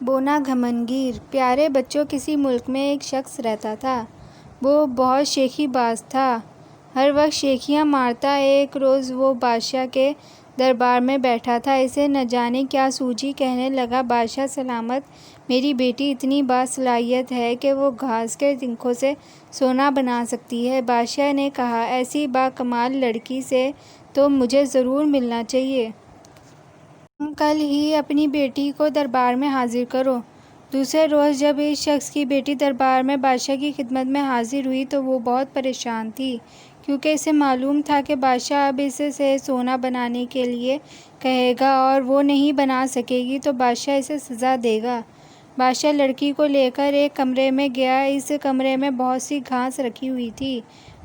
بونا گھمنگیر۔ پیارے بچوں، کسی ملک میں ایک شخص رہتا تھا۔ وہ بہت شیخی باز تھا، ہر وقت شیخیاں مارتا۔ ایک روز وہ بادشاہ کے دربار میں بیٹھا تھا، اسے نہ جانے کیا سوجی۔ کہنے لگا، بادشاہ سلامت، میری بیٹی اتنی باصلاحیت ہے کہ وہ گھاس کے تنکوں سے سونا بنا سکتی ہے۔ بادشاہ نے کہا، ایسی باکمال لڑکی سے تو مجھے ضرور ملنا چاہیے۔ تم کل ہی اپنی بیٹی کو دربار میں حاضر کرو۔ دوسرے روز جب اس شخص کی بیٹی دربار میں بادشاہ کی خدمت میں حاضر ہوئی تو وہ بہت پریشان تھی، کیونکہ اسے معلوم تھا کہ بادشاہ اب اس سے سونا بنانے کے لیے کہے گا اور وہ نہیں بنا سکے گی تو بادشاہ اسے سزا دے گا۔ بادشاہ لڑکی کو لے کر ایک کمرے میں گیا۔ اس کمرے میں بہت سی گھاس رکھی ہوئی تھی۔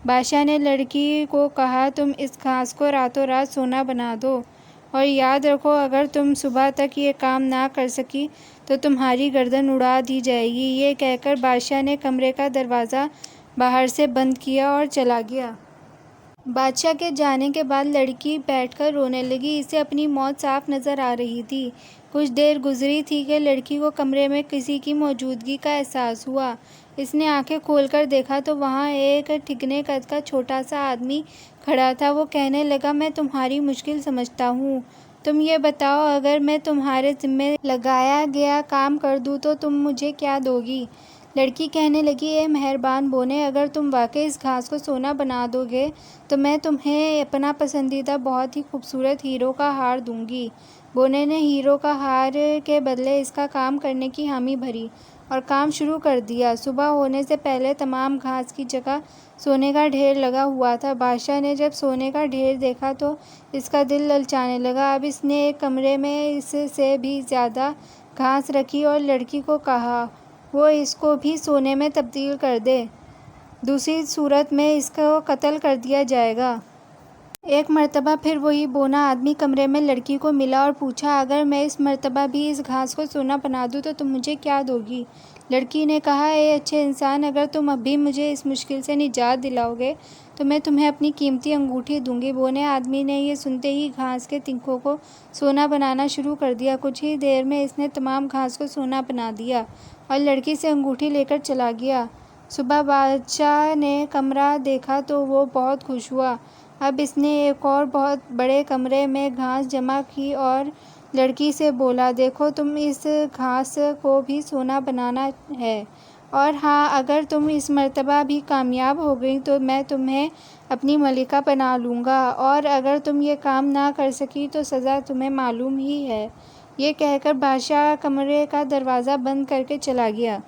بادشاہ نے لڑکی کو کہا، تم اس گھاس کو راتوں رات سونا بنا دو اور یاد رکھو، اگر تم صبح تک یہ کام نہ کر سکی تو تمہاری گردن اڑا دی جائے گی۔ یہ کہہ کر بادشاہ نے کمرے کا دروازہ باہر سے بند کیا اور چلا گیا۔ بادشاہ کے جانے کے بعد لڑکی بیٹھ کر رونے لگی، اسے اپنی موت صاف نظر آ رہی تھی۔ کچھ دیر گزری تھی کہ لڑکی کو کمرے میں کسی کی موجودگی کا احساس ہوا۔ اس نے آنکھیں کھول کر دیکھا تو وہاں ایک ٹھکنے قد کا چھوٹا سا آدمی کھڑا تھا۔ وہ کہنے لگا، میں تمہاری مشکل سمجھتا ہوں، تم یہ بتاؤ، اگر میں تمہارے ذمے لگایا گیا کام کر دوں تو تم مجھے کیا دو گی؟ لڑکی کہنے لگی، اے مہربان بونے، اگر تم واقعی اس گھاس کو سونا بنا دو گے تو میں تمہیں اپنا پسندیدہ بہت ہی خوبصورت ہیروں کا ہار دوں گی۔ بونے نے ہیروں کا ہار کے بدلے اس کا کام کرنے کی حامی بھری اور کام شروع کر دیا۔ صبح ہونے سے پہلے تمام گھاس کی جگہ سونے کا ڈھیر لگا ہوا تھا۔ بادشاہ نے جب سونے کا ڈھیر دیکھا تو اس کا دل للچانے لگا۔ اب اس نے ایک کمرے میں اس سے بھی زیادہ گھاس رکھی اور لڑکی کو کہا وہ اس کو بھی سونے میں تبدیل کر دے، دوسری صورت میں اس کو قتل کر دیا جائے گا۔ ایک مرتبہ پھر وہی بونا آدمی کمرے میں لڑکی کو ملا اور پوچھا، اگر میں اس مرتبہ بھی اس گھاس کو سونا بنا دوں تو تم مجھے کیا دو گی؟ لڑکی نے کہا، اے اچھے انسان، اگر تم اب بھی مجھے اس مشکل سے نجات دلاؤ گے تو میں تمہیں اپنی قیمتی انگوٹھی دوں گی۔ بونے آدمی نے یہ سنتے ہی گھاس کے تنکوں کو سونا بنانا شروع کر دیا۔ کچھ ہی دیر میں اس نے تمام گھاس کو سونا بنا دیا اور لڑکی سے انگوٹھی لے کر چلا گیا۔ صبح بادشاہ نے کمرہ دیکھا تو وہ بہت خوش ہوا۔ اب اس نے ایک اور بہت بڑے کمرے میں گھاس جمع کی اور لڑکی سے بولا، دیکھو، تم اس گھاس کو بھی سونا بنانا ہے، اور ہاں، اگر تم اس مرتبہ بھی کامیاب ہو گئی تو میں تمہیں اپنی ملکہ بنا لوں گا، اور اگر تم یہ کام نہ کر سکی تو سزا تمہیں معلوم ہی ہے۔ یہ کہہ کر بادشاہ کمرے کا دروازہ بند کر کے چلا گیا۔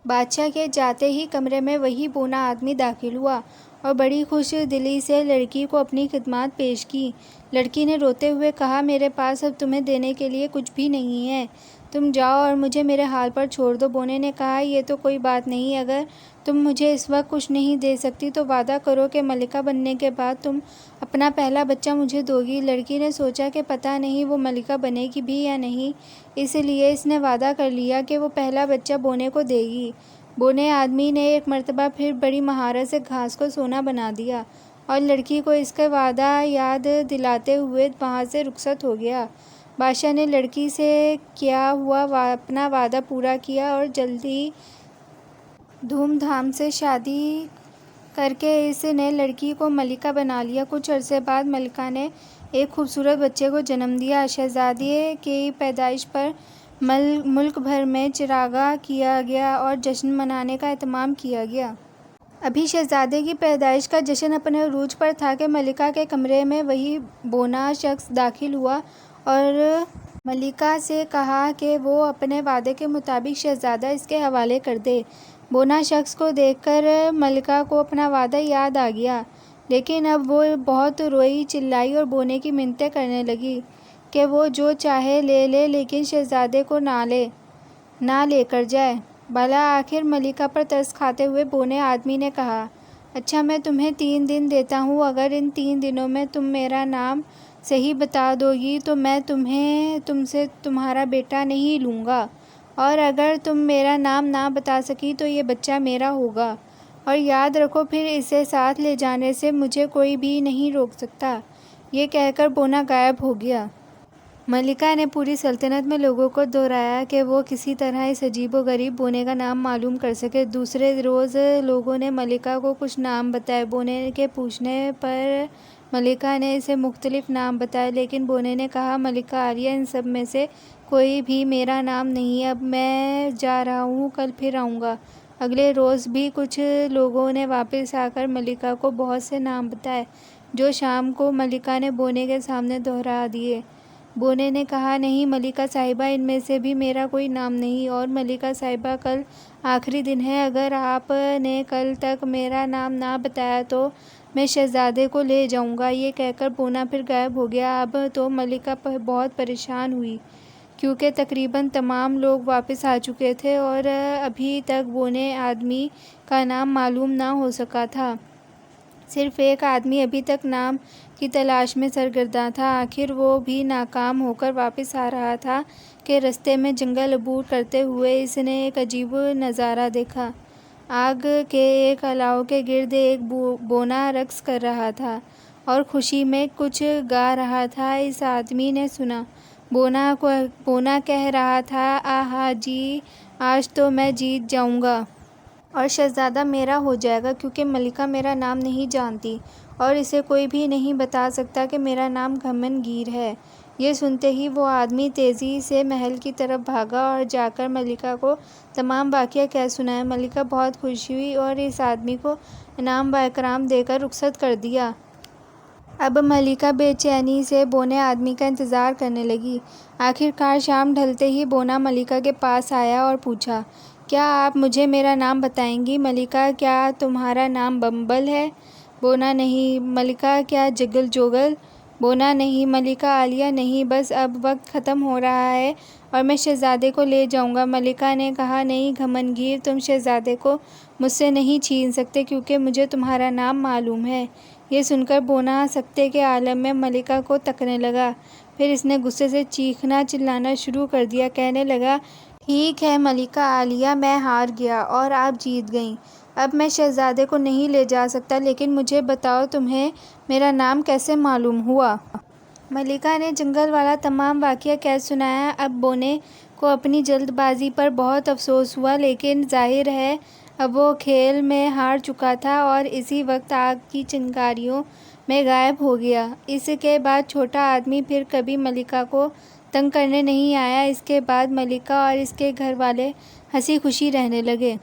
بادشاہ کے جاتے ہی کمرے میں وہی بونا آدمی داخل ہوا اور بڑی خوش دلی سے لڑکی کو اپنی خدمات پیش کی۔ لڑکی نے روتے ہوئے کہا، میرے پاس اب تمہیں دینے کے لیے کچھ بھی نہیں ہے، تم جاؤ اور مجھے میرے حال پر چھوڑ دو۔ بونے نے کہا، یہ تو کوئی بات نہیں، اگر تم مجھے اس وقت کچھ نہیں دے سکتی تو وعدہ کرو کہ ملکہ بننے کے بعد تم اپنا پہلا بچہ مجھے دو گی۔ لڑکی نے سوچا کہ پتہ نہیں وہ ملکہ بنے گی بھی یا نہیں، اس لیے اس نے وعدہ کر لیا کہ وہ پہلا بچہ بونے کو دے گی۔ بونے آدمی نے ایک مرتبہ پھر بڑی مہارت سے گھاس کو سونا بنا دیا اور لڑکی کو اس کا وعدہ یاد دلاتے ہوئے وہاں سے رخصت ہو گیا۔ بادشاہ نے لڑکی سے کیا ہوا اپنا وعدہ پورا کیا اور جلد ہی دھوم دھام سے شادی کر کے اس نے لڑکی کو ملکہ بنا لیا۔ کچھ عرصے بعد ملکہ نے ایک خوبصورت بچے کو جنم دیا۔ شہزادے کی پیدائش پر ملک بھر میں چراگاہ کیا گیا اور جشن منانے کا اہتمام کیا گیا۔ ابھی شہزادے کی پیدائش کا جشن اپنے عروج پر تھا کہ ملکہ کے کمرے میں وہی بونا شخص داخل ہوا اور ملکہ سے کہا کہ وہ اپنے وعدے کے مطابق شہزادہ اس کے حوالے کر دے۔ بونا شخص کو دیکھ کر ملکہ کو اپنا وعدہ یاد آ گیا، لیکن اب وہ بہت روئی، چلائی اور بونے کی منتیں کرنے لگی کہ وہ جو چاہے لے لے لیکن شہزادے کو نہ لے کر جائے۔ بالآخر ملکہ پر ترس کھاتے ہوئے بونے آدمی نے کہا، اچھا، میں تمہیں 3 دن دیتا ہوں، اگر ان 3 دنوں میں تم میرا نام صحیح بتا دو گی تو میں تم سے تمہارا بیٹا نہیں لوں گا، اور اگر تم میرا نام نہ بتا سکی تو یہ بچہ میرا ہوگا، اور یاد رکھو، پھر اسے ساتھ لے جانے سے مجھے کوئی بھی نہیں روک سکتا۔ یہ کہہ کر بونا غائب ہو گیا۔ ملکہ نے پوری سلطنت میں لوگوں کو دہرایا کہ وہ کسی طرح اس عجیب و غریب بونے کا نام معلوم کر سکے۔ دوسرے روز لوگوں نے ملکہ کو کچھ نام بتائے۔ بونے کے پوچھنے پر ملکہ نے اسے مختلف نام بتائے، لیکن بونے نے کہا، ملکہ عالیہ، ان سب میں سے کوئی بھی میرا نام نہیں۔ اب میں جا رہا ہوں، کل پھر آؤں گا۔ اگلے روز بھی کچھ لوگوں نے واپس آ کر ملکہ کو بہت سے نام بتائے، جو شام کو ملکہ نے بونے کے سامنے دہرا دیے۔ بونے نے کہا، نہیں ملکہ صاحبہ، ان میں سے بھی میرا کوئی نام نہیں، اور ملکہ صاحبہ کل آخری دن ہے، اگر آپ نے کل تک میرا نام نہ بتایا تو میں شہزادے کو لے جاؤں گا۔ یہ کہہ کر بونا پھر غائب ہو گیا۔ اب تو ملکہ بہت پریشان ہوئی، کیونکہ تقریباً تمام لوگ واپس آ چکے تھے اور ابھی تک بونے آدمی کا نام معلوم نہ ہو سکا تھا۔ صرف ایک آدمی ابھی تک نام کی تلاش میں سرگرداں تھا۔ آخر وہ بھی ناکام ہو کر واپس آ رہا تھا کہ رستے میں جنگل عبور کرتے ہوئے اس نے ایک عجیب نظارہ دیکھا۔ آگ کے ایک الاؤ کے گرد ایک بونا رقص کر رہا تھا اور خوشی میں کچھ گا رہا تھا۔ اس آدمی نے سنا، بونا کہہ رہا تھا، آہا جی، آج تو میں جیت جاؤں گا اور شہزادہ میرا ہو جائے گا، کیونکہ ملکہ میرا نام نہیں جانتی اور اسے کوئی بھی نہیں بتا سکتا کہ میرا نام گھمن گیر ہے۔ یہ سنتے ہی وہ آدمی تیزی سے محل کی طرف بھاگا اور جا کر ملکہ کو تمام واقعہ کہہ سنایا۔ ملکہ بہت خوش ہوئی اور اس آدمی کو انعام و اکرام دے کر رخصت کر دیا۔ اب ملکہ بے چینی سے بونے آدمی کا انتظار کرنے لگی۔ آخر کار شام ڈھلتے ہی بونا ملکہ کے پاس آیا اور پوچھا، کیا آپ مجھے میرا نام بتائیں گی؟ ملکہ، کیا تمہارا نام بمبل ہے؟ بونا، نہیں۔ ملکہ، کیا جگل جوگل؟ بونا، نہیں۔ ملکہ عالیہ، نہیں، بس اب وقت ختم ہو رہا ہے اور میں شہزادے کو لے جاؤں گا۔ ملکہ نے کہا، نہیں گھمن گیر، تم شہزادے کو مجھ سے نہیں چھین سکتے، کیونکہ مجھے تمہارا نام معلوم ہے۔ یہ سن کر بونا سکتے کے عالم میں ملکہ کو تکنے لگا، پھر اس نے غصے سے چیخنا چلانا شروع کر دیا۔ کہنے لگا، ٹھیک ہے ملکہ عالیہ، میں ہار گیا اور آپ جیت گئیں۔ اب میں شہزادے کو نہیں لے جا سکتا، لیکن مجھے بتاؤ، تمہیں میرا نام کیسے معلوم ہوا؟ ملکہ نے جنگل والا تمام واقعہ کہہ سنایا۔ اب بونے کو اپنی جلد بازی پر بہت افسوس ہوا، لیکن ظاہر ہے اب وہ کھیل میں ہار چکا تھا اور اسی وقت آگ کی چنگاریوں میں غائب ہو گیا۔ اس کے بعد چھوٹا آدمی پھر کبھی ملکہ کو تنگ کرنے نہیں آیا۔ اس کے بعد ملکہ اور اس کے گھر والے ہنسی خوشی رہنے لگے۔